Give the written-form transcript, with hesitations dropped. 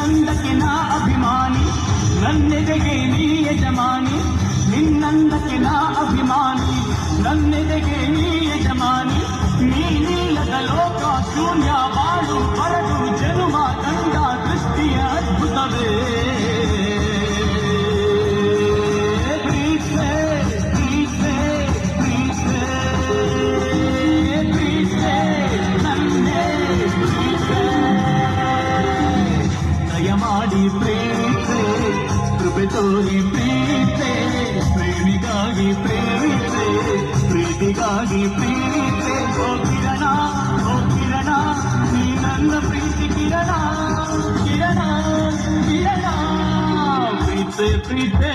ನಿನ್ನಂದಕ್ಕೆ ನಾ ಅಭಿಮಾನಿ ನನ್ನೆದೆಗೆ ನೀ ಯಜಮಾನಿ ನಿನ್ನಂದಕ್ಕೆ ನಾ ಅಭಿಮಾನಿ ನನ್ನೆದೆಗೆ ನೀ ಯಜಮಾನಿ ನೀನಿಲ್ಲದ ಲೋಕ ಶೂನ್ಯ ಬಾಳು ಬರಡು ಜನುಮ ಕಂಡ ದೃಷ್ಟಿಯ ಅದ್ಭುತವೇ ಮಾಡಿ ಪ್ರೇಮಿಸೆ ಕೃಪೆ ತೋರಿ ಪ್ರೀತೆ ಪ್ರೇಮಿಗಾಗಿ ಪ್ರೇಮಿಸೆ ಪ್ರೀತಿಗಾಗಿ ಪ್ರೀತೆ ಓ ಕಿರಣ ನೀ ನನ್ನ ಪ್ರೀತಿ ಕಿರಣ ಕಿರಣ ಕಿರಣ ಪ್ರೀತೆ